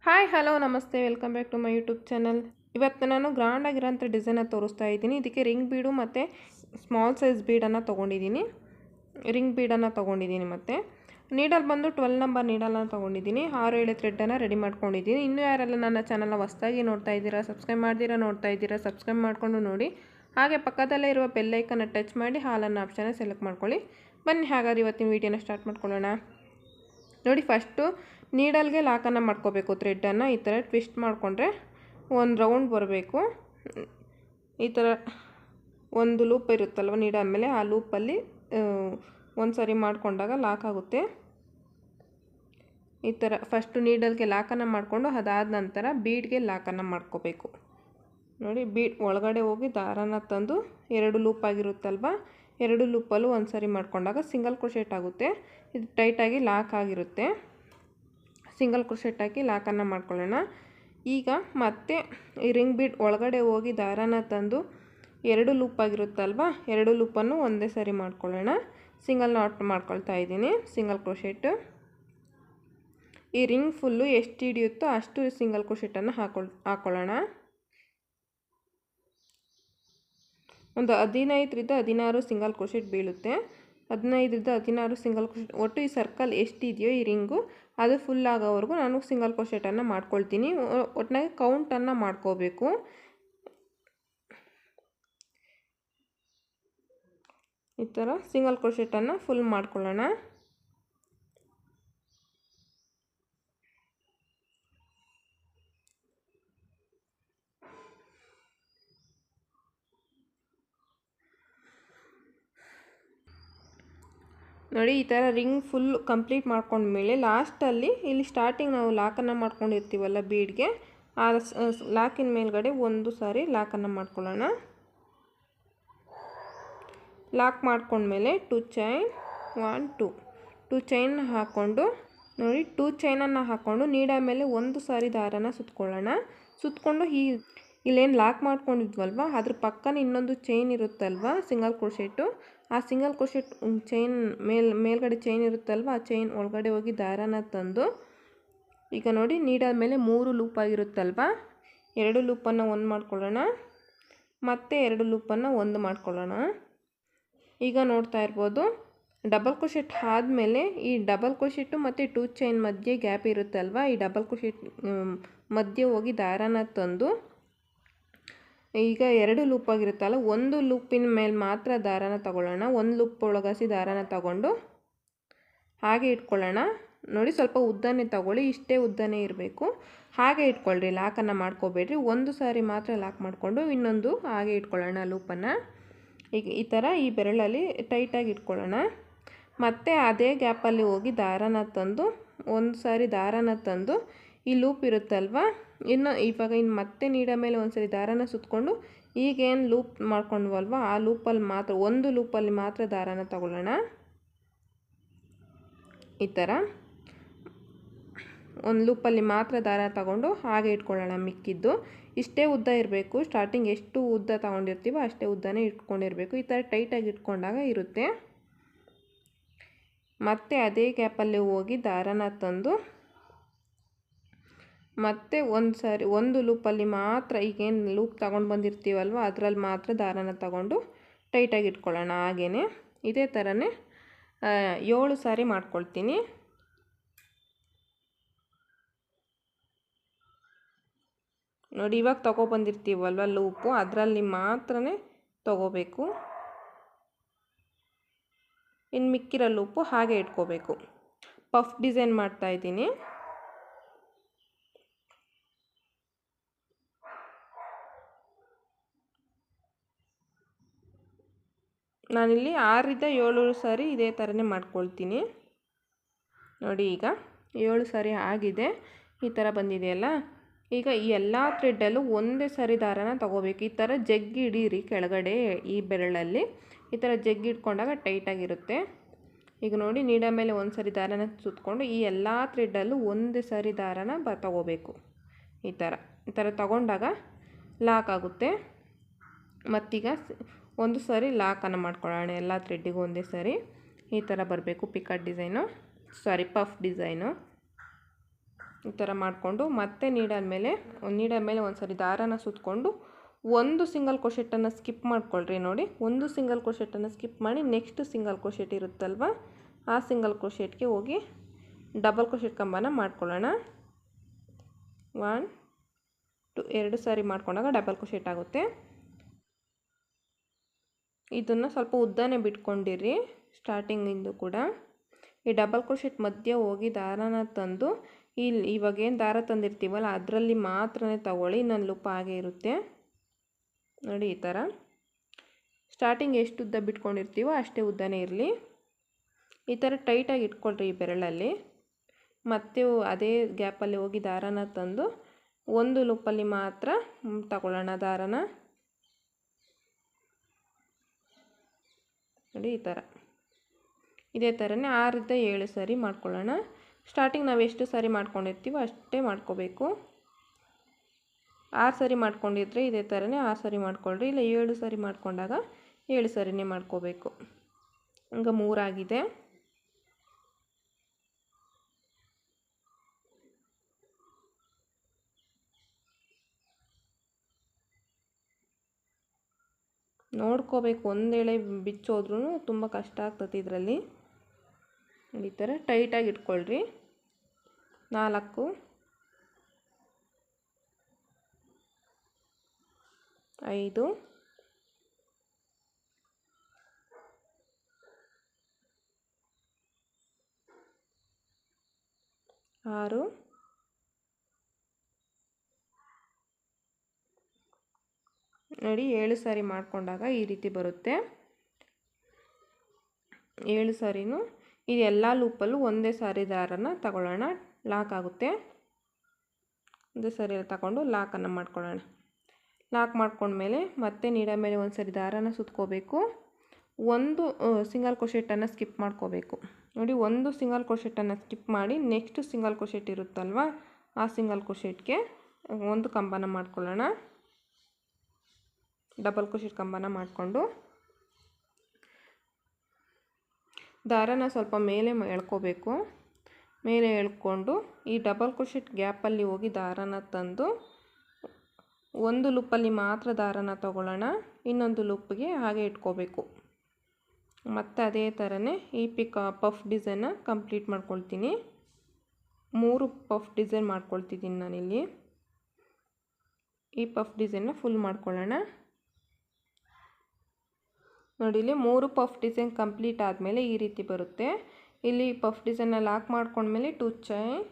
Hi hello ನಮಸ್ತೆ welcome back to my YouTube channel. ಇವತ್ತು ನಾನು ಗ್ರ್ಯಾಂಡ್ ಆಗಿರೋಂಥ ಡಿಸೈನ ತೋರಿಸ್ತಾ ಇದ್ದೀನಿ. ಇದಕ್ಕೆ ರಿಂಗ್ ಬೀಡು ಮತ್ತು ಸ್ಮಾಲ್ ಸೈಜ್ ಬೀಡನ್ನು ತೊಗೊಂಡಿದ್ದೀನಿ. ಮತ್ತು ನೀಡಲ್ ಬಂದು 12 ನಂಬರ್ ನೀಡಲನ್ನು ತೊಗೊಂಡಿದ್ದೀನಿ. 6-7 ಥ್ರೆಡ್ಡನ್ನು ರೆಡಿ ಮಾಡ್ಕೊಂಡಿದ್ದೀನಿ. ಇನ್ನೂ ಯಾರೆಲ್ಲ ನನ್ನ ಚಾನಲ್ನ ಹೊಸದಾಗಿ ನೋಡ್ತಾ ಇದ್ದೀರಾ, ಸಬ್ಸ್ಕ್ರೈಬ್ ಮಾಡಿಕೊಂಡು ನೋಡಿ. ಹಾಗೆ ಪಕ್ಕದಲ್ಲೇ ಇರುವ ಬೆಲ್ ಐಕನ್ನ ಟಚ್ ಮಾಡಿ ಹಾಲನ್ನು ಆಪ್ಷನ್ನ ಸೆಲೆಕ್ಟ್ ಮಾಡ್ಕೊಳ್ಳಿ. ಬನ್ನಿ ಹಾಗಾದ್ರೆ ಇವತ್ತಿನ ವೀಡಿಯೋನ ಸ್ಟಾರ್ಟ್ ಮಾಡ್ಕೊಳ್ಳೋಣ. ನೋಡಿ, ಫಸ್ಟು ನೀಡಲ್ಗೆ ಲಾಕನ್ನು ಮಾಡ್ಕೋಬೇಕು. ಥ್ರೆಡ್ಡನ್ನು ಈ ಥರ ಟ್ವಿಸ್ಟ್ ಮಾಡಿಕೊಂಡ್ರೆ ಒಂದು ರೌಂಡ್ ಬರಬೇಕು. ಈ ಥರ ಒಂದು ಲೂಪ್ ಇರುತ್ತಲ್ವ ನೀಡಲ್ ಮೇಲೆ, ಆ ಲೂಪಲ್ಲಿ ಒಂದು ಸರಿ ಮಾಡಿಕೊಂಡಾಗ ಲಾಕ್ ಆಗುತ್ತೆ. ಈ ಥರ ಫಸ್ಟು ನೀಡಲ್ಗೆ ಲಾಕನ್ನು ಮಾಡಿಕೊಂಡು ಅದಾದ ನಂತರ ಬೀಡ್ಗೆ ಲಾಕನ್ನು ಮಾಡ್ಕೋಬೇಕು. ನೋಡಿ, ಬೀಡ್ ಒಳಗಡೆ ಹೋಗಿ ದಾರನ ತಂದು 2 ಲೂಪ್ ಆಗಿರುತ್ತಲ್ವ, 2 ಲೂಪಲ್ಲೂ ಒಂದು ಸರಿ ಮಾಡಿಕೊಂಡಾಗ ಸಿಂಗಲ್ ಕ್ರೋಶೆಟ್ ಆಗುತ್ತೆ. ಇದು ಟೈಟಾಗಿ ಲಾಕ್ ಆಗಿರುತ್ತೆ. ಸಿಂಗಲ್ ಕ್ರೋಶೆಟ್ ಹಾಕಿ ಲಾಕನ್ನು ಮಾಡ್ಕೊಳ್ಳೋಣ. ಈಗ ಮತ್ತೆ ಈ ರಿಂಗ್ ಬೀಡ್ ಒಳಗಡೆ ಹೋಗಿ ದಾರನ ತಂದು 2 ಲೂಪ್ ಆಗಿರುತ್ತಲ್ವ, 2 ಲೂಪನ್ನು ಒಂದೇ ಸರಿ ಮಾಡ್ಕೊಳ್ಳೋಣ. ಸಿಂಗಲ್ ನಾಟ್ ಮಾಡ್ಕೊಳ್ತಾ ಇದ್ದೀನಿ, ಸಿಂಗಲ್ ಕ್ರೋಶೆಟ್. ಈ ರಿಂಗ್ ಫುಲ್ಲು ಎಷ್ಟು ಹಿಡಿಯುತ್ತೋ ಅಷ್ಟು ಸಿಂಗಲ್ ಕ್ರೋಶೆಟನ್ನು ಹಾಕೊಳ್ಳೋಣ. ಒಂದು 15-16 ಸಿಂಗಲ್ ಕ್ರೋಶೆಟ್ ಬೀಳುತ್ತೆ. 15-16 ಸಿಂಗಲ್ ಕ್ರೋಶೆಟ್. ಒಟ್ಟು ಈ ಸರ್ಕಲ್ ಎಷ್ಟಿದೆಯೋ ಈ ರಿಂಗು ಅದು ಫುಲ್ ಆಗೋವರೆಗೂ ನಾನು ಸಿಂಗಲ್ ಕ್ರೋಶೆಟನ್ನು ಮಾಡ್ಕೊಳ್ತೀನಿ. ಒಟ್ಟಿನಾಗಿ ಕೌಂಟನ್ನು ಮಾಡ್ಕೋಬೇಕು. ಈ ಥರ ಸಿಂಗಲ್ ಕ್ರೋಶೆಟನ್ನು ಫುಲ್ ಮಾಡ್ಕೊಳ್ಳೋಣ. ನೋಡಿ, ಈ ಥರ ರಿಂಗ್ ಫುಲ್ ಕಂಪ್ಲೀಟ್ ಮಾಡ್ಕೊಂಡ್ಮೇಲೆ ಲಾಸ್ಟಲ್ಲಿ ಇಲ್ಲಿ ಸ್ಟಾರ್ಟಿಂಗ್ ನಾವು ಲಾಕನ್ನು ಮಾಡ್ಕೊಂಡಿರ್ತೀವಲ್ಲ ಬೀಡ್ಗೆ, ಆ ಲಾಕಿನ ಮೇಲ್ಗಡೆ ಒಂದು ಸಾರಿ ಲಾಕನ್ನು ಮಾಡ್ಕೊಳ್ಳೋಣ. ಲಾಕ್ ಮಾಡ್ಕೊಂಡ್ಮೇಲೆ 2 ಚೈನ್ 1 2 ಚೈನ್ ಹಾಕ್ಕೊಂಡು, ನೋಡಿ 2 ಚೈನನ್ನು ಹಾಕ್ಕೊಂಡು ನೀಡಲ್ ಮೇಲೆ ಒಂದು ಸಾರಿ ದಾರನ ಸುತ್ಕೊಳ್ಳೋಣ. ಸುತ್ಕೊಂಡು ಇಲ್ಲೇನು ಲಾಕ್ ಮಾಡ್ಕೊಂಡಿದ್ವಲ್ವ ಅದ್ರ ಪಕ್ಕನ ಇನ್ನೊಂದು ಚೈನ್ ಇರುತ್ತಲ್ವ ಸಿಂಗಲ್ ಕ್ರೋಶೆಟ್ಟು, ಆ ಸಿಂಗಲ್ ಕ್ರೋಶೆಟ್ ಚೈನ್ ಮೇಲ್ಗಡೆ ಚೈನ್ ಇರುತ್ತಲ್ವ, ಆ ಚೈನ್ ಒಳಗಡೆ ಹೋಗಿ ದಾರನ ತಂದು, ಈಗ ನೋಡಿ ನೀಡಲ್ ಮೇಲೆ 3 ಲೂಪ್ ಆಗಿರುತ್ತಲ್ವ, 2 ಲೂಪನ್ನು ಒಂದು ಮಾಡ್ಕೊಳ್ಳೋಣ, ಮತ್ತು 2 ಲೂಪನ್ನು ಒಂದು ಮಾಡ್ಕೊಳ್ಳೋಣ. ಈಗ ನೋಡ್ತಾ ಇರ್ಬೋದು, ಡಬಲ್ ಕ್ರೋಶೆಟ್ ಆದಮೇಲೆ ಈ ಡಬಲ್ ಕ್ರೋಶೆಟ್ಟು ಮತ್ತು 2 ಚೈನ್ ಮಧ್ಯೆ ಗ್ಯಾಪ್ ಇರುತ್ತಲ್ವ, ಈ ಡಬಲ್ ಕ್ರೋಶೆಟ್ ಮಧ್ಯೆ ಹೋಗಿ ದಾರನ ತಂದು, ಈಗ 2 ಲೂಪ್ ಆಗಿರುತ್ತಲ್ಲ, ಒಂದು ಲೂಪಿನ ಮೇಲೆ ಮಾತ್ರ ದಾರನ ತಗೊಳ್ಳೋಣ. ಒಂದು ಲೂಪ್ ಒಳಗಸಿ ದಾರನ ತಗೊಂಡು ಹಾಗೆ ಇಟ್ಕೊಳ್ಳೋಣ. ನೋಡಿ, ಸ್ವಲ್ಪ ಉದ್ದನೇ ತಗೊಳ್ಳಿ, ಇಷ್ಟೇ ಉದ್ದನೇ ಇರಬೇಕು. ಹಾಗೆ ಇಟ್ಕೊಳ್ರಿ, ಲಾಕನ್ನು ಮಾಡ್ಕೋಬೇಡ್ರಿ. ಒಂದು ಸಾರಿ ಮಾತ್ರ ಲಾಕ್ ಮಾಡಿಕೊಂಡು ಇನ್ನೊಂದು ಹಾಗೆ ಇಟ್ಕೊಳ್ಳೋಣ ಲೂಪನ್ನು. ಈಗ ಈ ಥರ ಈ ಬೆರಳಲ್ಲಿ ಟೈಟಾಗಿ ಇಟ್ಕೊಳ್ಳೋಣ. ಮತ್ತು ಅದೇ ಗ್ಯಾಪಲ್ಲಿ ಹೋಗಿ ದಾರನ ತಂದು ಒಂದು ಸಾರಿ ದಾರನ ತಂದು ಈ ಲೂಪ್ ಇರುತ್ತಲ್ವ, ಇವಾಗ ಮತ್ತೆ ನೀಡೋ ಮೇಲೆ ಒಂದು ಸರಿ ದಾರನ ಸುತ್ತಕೊಂಡು ಈಗೇನು ಲೂಪ್ ಮಾಡ್ಕೊಂಡ್ವಲ್ವ ಆ ಲೂಪಲ್ಲಿ ಮಾತ್ರ, ಒಂದು ಲೂಪಲ್ಲಿ ಮಾತ್ರ ದಾರನ ತಗೊಳ್ಳೋಣ. ಈ ಥರ ಒಂದು ಲೂಪಲ್ಲಿ ಮಾತ್ರ ದಾರ ತಗೊಂಡು ಹಾಗೆ ಇಟ್ಕೊಳ್ಳೋಣ. ಮಿಕ್ಕಿದ್ದು ಇಷ್ಟೇ ಉದ್ದ ಇರಬೇಕು. ಸ್ಟಾರ್ಟಿಂಗ್ ಎಷ್ಟು ಉದ್ದ ತಗೊಂಡಿರ್ತೀವೋ ಅಷ್ಟೇ ಉದ್ದನೇ ಇಟ್ಕೊಂಡಿರಬೇಕು. ಈ ಥರ ಟೈಟಾಗಿ ಇಟ್ಕೊಂಡಾಗ ಇರುತ್ತೆ. ಮತ್ತೆ ಅದೇ ಗ್ಯಾಪಲ್ಲಿ ಹೋಗಿ ದಾರನ ತಂದು ಮತ್ತೆ ಒಂದು ಸಾರಿ ಒಂದು ಲೂಪಲ್ಲಿ ಮಾತ್ರ, ಈಗೇನು ಲೂಪ್ ತಗೊಂಡು ಬಂದಿರ್ತೀವಲ್ವ ಅದರಲ್ಲಿ ಮಾತ್ರ ದಾರನ ತಗೊಂಡು ಟೈಟಾಗಿ ಇಟ್ಕೊಳ್ಳೋಣ. ಹಾಗೇ ಇದೇ ಥರನೇ 7 ಸಾರಿ ಮಾಡ್ಕೊಳ್ತೀನಿ. ನೋಡಿ, ಇವಾಗ ತೊಗೊಬಂದಿರ್ತೀವಲ್ವ ಲೂಪು ಅದರಲ್ಲಿ ಮಾತ್ರ ತೊಗೋಬೇಕು. ಇನ್ನು ಮಿಕ್ಕಿರೋ ಲೂಪು ಹಾಗೆ ಇಟ್ಕೋಬೇಕು. ಪಫ್ ಡಿಸೈನ್ ಮಾಡ್ತಾಯಿದ್ದೀನಿ. ನಾನಿಲ್ಲಿ 6-7 ಸಾರಿ ಇದೇ ಥರನೇ ಮಾಡ್ಕೊಳ್ತೀನಿ. ನೋಡಿ, ಈಗ 7 ಸಾರಿ ಆಗಿದೆ. ಈ ಥರ ಬಂದಿದೆಯಲ್ಲ, ಈಗ ಈ ಎಲ್ಲ ಥ್ರೆಡ್ಡಲ್ಲೂ ಒಂದೇ ಸಾರಿ ದಾರನ ತೊಗೋಬೇಕು. ಈ ಥರ ಜಗ್ಗಿ ಹಿಡೀರಿ ಕೆಳಗಡೆ ಈ ಬೆರಳಲ್ಲಿ. ಈ ಥರ ಜಗ್ಗಿ ಇಟ್ಕೊಂಡಾಗ ಟೈಟಾಗಿರುತ್ತೆ. ಈಗ ನೋಡಿ, ನೀಡ ಮೇಲೆ ಒಂದು ಸಾರಿ ದಾರನ ಸುತ್ತಕೊಂಡು ಈ ಎಲ್ಲ ಥ್ರೆಡ್ಡಲ್ಲೂ ಒಂದೇ ಸಾರಿ ದಾರನ ತೊಗೋಬೇಕು. ಈ ಥರ ತಗೊಂಡಾಗ ಲಾಕ್ ಆಗುತ್ತೆ. ಮತ್ತೀಗ ಒಂದು ಸಾರಿ ಲಾಕನ್ನು ಮಾಡ್ಕೊಳ್ಳೋಣ. ಎಲ್ಲ ಥ್ರೆಡ್ಡಿಗೂ ಒಂದೇ ಸಾರಿ ಈ ಥರ ಬರಬೇಕು. ಪಿಕಟ್ ಡಿಸೈನು, ಪಫ್ ಡಿಸೈನು. ಈ ಥರ ಮಾಡಿಕೊಂಡು ಮತ್ತೆ ನೀಡಲ್ ಮೇಲೆ ಒಂದು ಸರಿ ದಾರನ ಸುತ್ತಕೊಂಡು ಒಂದು ಸಿಂಗಲ್ ಕ್ರೋಶೆಟನ್ನು ಸ್ಕಿಪ್ ಮಾಡ್ಕೊಳ್ರಿ. ನೋಡಿ, ಒಂದು ಸಿಂಗಲ್ ಕ್ರೋಶೆಟನ್ನು ಸ್ಕಿಪ್ ಮಾಡಿ ನೆಕ್ಸ್ಟ್ ಸಿಂಗಲ್ ಕ್ರೋಶೆಟ್ ಇರುತ್ತಲ್ವ, ಆ ಸಿಂಗಲ್ ಕ್ರೋಶೆಟ್ಗೆ ಹೋಗಿ ಡಬಲ್ ಕ್ರೋಶೆಟ್ ಕಂಬನ ಮಾಡ್ಕೊಳ್ಳೋಣ. 1 2 2 ಸಾರಿ ಮಾಡ್ಕೊಂಡಾಗ ಡಬಲ್ ಕ್ರೋಶೆಟ್ ಆಗುತ್ತೆ. ಇದನ್ನು ಸ್ವಲ್ಪ ಉದ್ದನೇ ಬಿಟ್ಕೊಂಡಿರಿ ಸ್ಟಾರ್ಟಿಂಗಿಂದು ಕೂಡ. ಈ ಡಬಲ್ ಕ್ರೋಶೆಟ್ ಮಧ್ಯೆ ಹೋಗಿ ದಾರನ ತಂದು ಇವಾಗೇನು ದಾರ ತಂದಿರ್ತೀವಲ್ಲ ಅದರಲ್ಲಿ ಮಾತ್ರನೇ ತಗೊಳ್ಳಿ, ನನ್ನ ಲೂಪ್ ಹಾಗೆ ಇರುತ್ತೆ. ನೋಡಿ, ಈ ಥರ ಸ್ಟಾರ್ಟಿಂಗ್ ಎಷ್ಟು ಉದ್ದ ಬಿಟ್ಕೊಂಡಿರ್ತೀವೋ ಅಷ್ಟೇ ಉದ್ದನೇ ಇರಲಿ. ಈ ಥರ ಟೈಟಾಗಿ ಇಟ್ಕೊಳ್ರಿ ಈ ಬೆರಳಲ್ಲಿ. ಮತ್ತೆ ಅದೇ ಗ್ಯಾಪಲ್ಲಿ ಹೋಗಿ ದಾರನ ತಂದು ಒಂದು ಲೂಪಲ್ಲಿ ಮಾತ್ರ ತಗೊಳ್ಳೋಣ ದಾರನ. ನೋಡಿ, ಈ ಥರ ಇದೇ ಥರನೇ 6 ರಿಂದ 7 ಸಾರಿ ಮಾಡ್ಕೊಳ್ಳೋಣ. ಸ್ಟಾರ್ಟಿಂಗ್ ನಾವು ಎಷ್ಟು ಸಾರಿ ಮಾಡ್ಕೊಂಡಿರ್ತೀವೋ ಅಷ್ಟೇ ಮಾಡ್ಕೋಬೇಕು. 6 ಸಾರಿ ಮಾಡ್ಕೊಂಡಿದ್ರೆ ಇದೇ ಥರನೇ 6 ಸಾರಿ ಮಾಡ್ಕೊಳ್ರಿ. ಇಲ್ಲ 7 ಸಾರಿ ಮಾಡ್ಕೊಂಡಾಗ 7 ಸಾರಿನೇ ಮಾಡ್ಕೋಬೇಕು. ಈಗ 3 ಆಗಿದೆ. ನೋಡ್ಕೋಬೇಕು, ಒಂದೇಳೆ ಬಿಚ್ಚೋದ್ರೂ ತುಂಬ ಕಷ್ಟ ಆಗ್ತದೆ ಇದರಲ್ಲಿ. ಈ ಥರ ಟೈಟಾಗಿ ಇಟ್ಕೊಳ್ರಿ. 4 5 6 ನೋಡಿ, 7 ಸಾರಿ ಮಾಡ್ಕೊಂಡಾಗ ಈ ರೀತಿ ಬರುತ್ತೆ. 7 ಸಾರಿನೂ ಇದೆಲ್ಲ ಲೂಪಲ್ಲೂ ಒಂದೇ ಸಾರಿ ದಾರನ ತಗೊಳ್ಳೋಣ. ಲಾಕ್ ಆಗುತ್ತೆ. ಒಂದೇ ಸಾರಿ ತಗೊಂಡು ಲಾಕನ್ನು ಮಾಡ್ಕೊಳ್ಳೋಣ. ಲಾಕ್ ಮಾಡ್ಕೊಂಡ್ಮೇಲೆ ಮತ್ತೆ ನೀಡ ಮೇಲೆ ಒಂದು ಸಾರಿ ದಾರನ ಸುತ್ಕೋಬೇಕು. ಒಂದು ಸಿಂಗಲ್ ಕ್ರೋಶೆಟನ್ನು ಸ್ಕಿಪ್ ಮಾಡ್ಕೋಬೇಕು. ನೋಡಿ, ಒಂದು ಸಿಂಗಲ್ ಕ್ರೋಶೆಟನ್ನು ಸ್ಕಿಪ್ ಮಾಡಿ ನೆಕ್ಸ್ಟ್ ಸಿಂಗಲ್ ಕ್ರೋಶೆಟ್ ಇರುತ್ತಲ್ವ, ಆ ಸಿಂಗಲ್ ಕ್ರೋಶೆಟ್ಗೆ ಒಂದು ಕಂಬನ ಮಾಡ್ಕೊಳ್ಳೋಣ. ಡಬಲ್ ಕ್ರೋಶೆಟ್ ಕಂಬನ ಮಾಡಿಕೊಂಡು ದಾರನ ಸ್ವಲ್ಪ ಮೇಲೆ ಎಳ್ಕೋಬೇಕು. ಮೇಲೆ ಎಳ್ಕೊಂಡು ಈ ಡಬಲ್ ಕ್ರೋಶೆಟ್ ಗ್ಯಾಪಲ್ಲಿ ಹೋಗಿ ದಾರನ ತಂದು ಒಂದು ಲೂಪಲ್ಲಿ ಮಾತ್ರ ದಾರನ ತಗೊಳ್ಳೋಣ. ಇನ್ನೊಂದು ಲೂಪ್ಗೆ ಹಾಗೆ ಇಟ್ಕೋಬೇಕು. ಮತ್ತು ಅದೇ ಥರನೇ ಈ ಪಫ್ ಡಿಸೈನ್ನ ಕಂಪ್ಲೀಟ್ ಮಾಡ್ಕೊಳ್ತೀನಿ. 3 ಪಫ್ ಡಿಸೈನ್ ಮಾಡ್ಕೊಳ್ತಿದ್ದೀನಿ ನಾನಿಲ್ಲಿ. ಈ ಪಫ್ ಡಿಸೈನ್ನ ಫುಲ್ ಮಾಡ್ಕೊಳ್ಳೋಣ. ನೋಡಿ, ಇಲ್ಲಿ 3 ಪಫ್ ಡಿಸೈನ್ ಕಂಪ್ಲೀಟ್ ಆದಮೇಲೆ ಈ ರೀತಿ ಬರುತ್ತೆ. ಇಲ್ಲಿ ಪಫ್ ಡಿಸೈನ್ನ ಲಾಕ್ ಮಾಡ್ಕೊಂಡ್ಮೇಲೆ 2 ಚೈನ್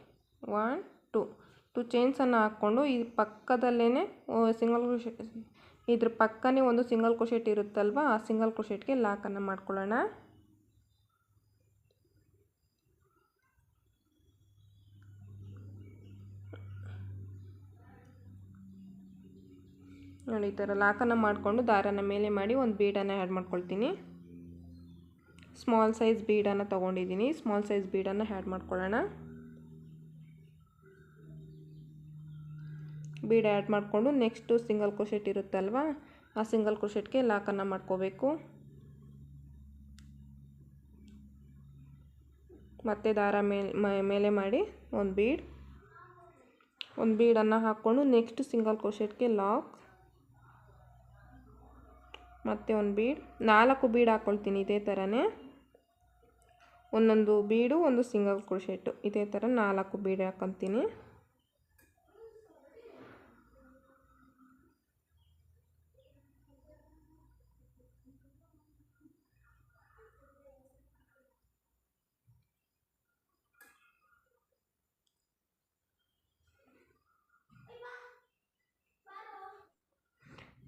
1 2 ಚೈನ್ಸನ್ನು ಹಾಕ್ಕೊಂಡು ಈ ಪಕ್ಕದಲ್ಲೇ ಸಿಂಗಲ್ ಕ್ರೋಶೆಟ್, ಇದ್ರ ಪಕ್ಕನೇ ಒಂದು ಸಿಂಗಲ್ ಕ್ರೋಶೆಟ್ ಇರುತ್ತಲ್ವ, ಆ ಸಿಂಗಲ್ ಕ್ರೋಶೆಟ್ಗೆ ಲಾಕನ್ನು ಮಾಡ್ಕೊಳ್ಳೋಣ. ನೋಡಿ, ಈ ಥರ ಲಾಕನ್ನು ಮಾಡಿಕೊಂಡು ದಾರನ ಮೇಲೆ ಮಾಡಿ ಒಂದು ಬೀಡನ್ನು ಆ್ಯಡ್ ಮಾಡ್ಕೊಳ್ತೀನಿ. ಸ್ಮಾಲ್ ಸೈಜ್ ಬೀಡನ್ನು ತೊಗೊಂಡಿದ್ದೀನಿ. ಸ್ಮಾಲ್ ಸೈಜ್ ಬೀಡನ್ನು ಆ್ಯಡ್ ಮಾಡ್ಕೊಳ್ಳೋಣ. ಬೀಡ್ ಆ್ಯಡ್ ಮಾಡಿಕೊಂಡು ನೆಕ್ಸ್ಟು ಸಿಂಗಲ್ ಕ್ರೋಶೆಟ್ ಇರುತ್ತಲ್ವ, ಆ ಸಿಂಗಲ್ ಕ್ರೋಶೆಟ್ಗೆ ಲಾಕನ್ನು ಮಾಡ್ಕೋಬೇಕು. ಮತ್ತು ದಾರ ಮೇಲೆ ಮಾಡಿ ಒಂದು ಬೀಡನ್ನು ಹಾಕ್ಕೊಂಡು ನೆಕ್ಸ್ಟ್ ಸಿಂಗಲ್ ಕ್ರೋಶೆಟ್ಗೆ ಲಾಕ್, ಮತ್ತು ಒಂದು ಬೀಡ್, 4 ಬೀಡ್ ಹಾಕ್ಕೊಳ್ತೀನಿ. ಇದೇ ಥರನೇ ಒಂದೊಂದು ಬೀಡು ಒಂದು ಸಿಂಗಲ್ ಕ್ರೋಶೆಟ್ಟು, ಇದೇ ಥರ 4 ಬೀಡ್ ಹಾಕ್ಕೊತೀನಿ.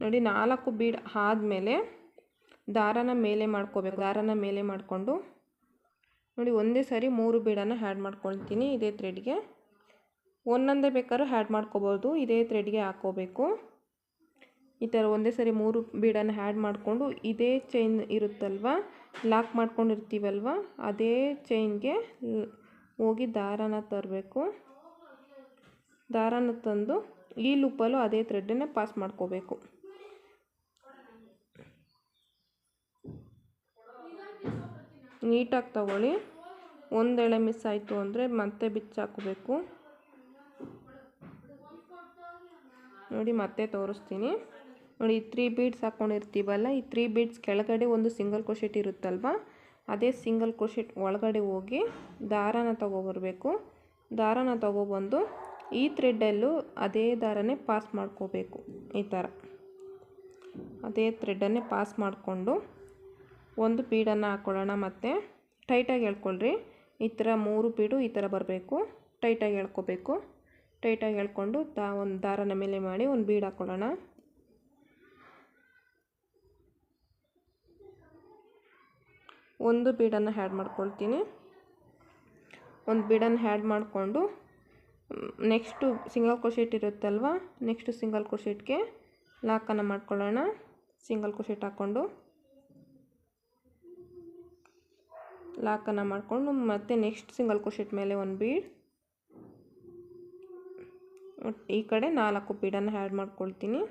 ನೋಡಿ, 4 ಬೀಡ್ ಆದಮೇಲೆ ದಾರನ ಮೇಲೆ ಮಾಡ್ಕೋಬೇಕು. ದಾರನ ಮೇಲೆ ಮಾಡಿಕೊಂಡು ನೋಡಿ ಒಂದೇ ಸಾರಿ 3 ಬೀಡನ್ನು ಆ್ಯಡ್ ಮಾಡ್ಕೊಳ್ತೀನಿ. ಇದೇ ಥ್ರೆಡ್ಗೆ ಒಂದೊಂದೇ ಬೇಕಾದ್ರೂ ಆ್ಯಡ್ ಮಾಡ್ಕೋಬೋದು, ಇದೇ ಥ್ರೆಡ್ಗೆ ಹಾಕ್ಕೋಬೇಕು. ಈ ಥರ ಒಂದೇ ಸಾರಿ 3 ಬೀಡನ್ನು ಆ್ಯಡ್ ಮಾಡಿಕೊಂಡು ಇದೇ ಚೈನ್ ಇರುತ್ತಲ್ವ, ಲಾಕ್ ಮಾಡ್ಕೊಂಡಿರ್ತೀವಲ್ವ, ಅದೇ ಚೈನ್ಗೆ ಹೋಗಿ ದಾರನ ತರಬೇಕು. ದಾರನ ತಂದು ಈ ಲೂಪಲ್ಲೂ ಅದೇ ಥ್ರೆಡ್ಡನ್ನೇ ಪಾಸ್ ಮಾಡ್ಕೋಬೇಕು. ನೀಟಾಗಿ ತಗೊಳ್ಳಿ. ಒಂದೆಳೆ ಮಿಸ್ ಆಯಿತು ಅಂದರೆ ಮತ್ತೆ ಬಿಚ್ಚಾಕಬೇಕು. ನೋಡಿ ಮತ್ತೆ ತೋರಿಸ್ತೀನಿ. ನೋಡಿ 3 ಬೀಡ್ಸ್ ಹಾಕ್ಕೊಂಡಿರ್ತೀವಲ್ಲ, ಈ 3 ಬೀಡ್ಸ್ ಕೆಳಗಡೆ ಒಂದು ಸಿಂಗಲ್ ಕ್ರೋಶೆಟ್ ಇರುತ್ತಲ್ವ, ಅದೇ ಸಿಂಗಲ್ ಕ್ರೋಶೆಟ್ ಒಳಗಡೆ ಹೋಗಿ ದಾರಾನ ತಗೊಬರಬೇಕು. ದಾರಾನ ತಗೊಬಂದು ಈ ಥ್ರೆಡ್ಡಲ್ಲೂ ಅದೇ ದಾರನೇ ಪಾಸ್ ಮಾಡ್ಕೋಬೇಕು. ಈ ಥರ ಅದೇ ಥ್ರೆಡ್ಡನ್ನೇ ಪಾಸ್ ಮಾಡಿಕೊಂಡು ಒಂದು ಬೀಡನ್ನು ಹಾಕ್ಕೊಳ್ಳೋಣ. ಮತ್ತು ಟೈಟಾಗಿ ಎಳ್ಕೊಳ್ರಿ. ಈ ಥರ 3 ಬೀಡು ಈ ಥರ ಬರಬೇಕು. ಟೈಟಾಗಿ ಎಳ್ಕೊಬೇಕು. ಟೈಟಾಗಿ ಎಳ್ಕೊಂಡು ಒಂದು ದಾರನ ಮೇಲೆ ಮಾಡಿ ಒಂದು ಬೀಡ್ ಹಾಕ್ಕೊಳ್ಳೋಣ. ಒಂದು ಬೀಡನ್ನು ಆ್ಯಡ್ ಮಾಡ್ಕೊಳ್ತೀನಿ. ಒಂದು ಬೀಡನ್ನು ಆ್ಯಡ್ ಮಾಡಿಕೊಂಡು ನೆಕ್ಸ್ಟು ಸಿಂಗಲ್ ಕ್ರೋಶೆಟ್ ಇರುತ್ತಲ್ವ, ನೆಕ್ಸ್ಟು ಸಿಂಗಲ್ ಕ್ರೋಶೆಟ್ಗೆ ಲಾಕನ್ನು ಮಾಡ್ಕೊಳ್ಳೋಣ. ಸಿಂಗಲ್ ಕ್ರೋಶೆಟ್ ಹಾಕ್ಕೊಂಡು ಲಾಕನ್ನು ಮಾಡಿಕೊಂಡು ಮತ್ತೆ ನೆಕ್ಸ್ಟ್ ಸಿಂಗಲ್ ಕ್ರೋಶೆಟ್ ಮೇಲೆ ಒಂದು ಬೀಡ್, ಈ ಕಡೆ 4 ಬೀಡನ್ನು ಆ್ಯಡ್ ಮಾಡ್ಕೊಳ್ತೀನಿ.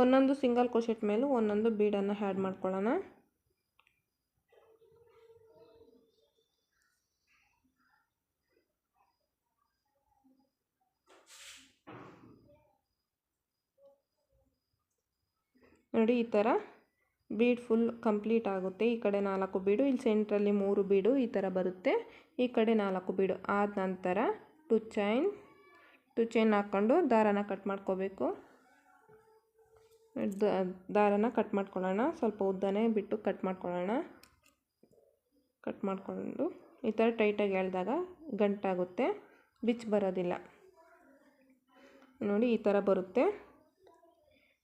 ಒಂದೊಂದು ಸಿಂಗಲ್ ಕ್ರೋಶೆಟ್ ಮೇಲೂ ಒಂದೊಂದು ಬೀಡನ್ನು ಆ್ಯಡ್ ಮಾಡ್ಕೊಳ್ಳೋಣ. ನೋಡಿ ಈ ಥರ ಬೀಡ್ ಫುಲ್ ಕಂಪ್ಲೀಟ್ ಆಗುತ್ತೆ. ಈ ಕಡೆ 4 ಬೀಡು, ಇಲ್ಲಿ ಸೆಂಟ್ರಲ್ಲಿ 3 ಬೀಡು ಈ ಥರ ಬರುತ್ತೆ. ಈ ಕಡೆ 4 ಬೀಡು ಆದ ನಂತರ 2 ಚೈನ್ ಹಾಕ್ಕೊಂಡು ದಾರಾನ ಕಟ್ ಮಾಡ್ಕೋಬೇಕು. ದಾರಾನ ಕಟ್ ಮಾಡ್ಕೊಳ್ಳೋಣ. ಸ್ವಲ್ಪ ಉದ್ದನೇ ಬಿಟ್ಟು ಕಟ್ ಮಾಡ್ಕೊಳ್ಳೋಣ. ಕಟ್ ಮಾಡಿಕೊಂಡು ಈ ಥರ ಟೈಟಾಗಿ ಎಳೆದಾಗ ಗಂಟಾಗುತ್ತೆ, ಬಿಚ್ಚಿ ಬರೋದಿಲ್ಲ. ನೋಡಿ ಈ ಥರ ಬರುತ್ತೆ.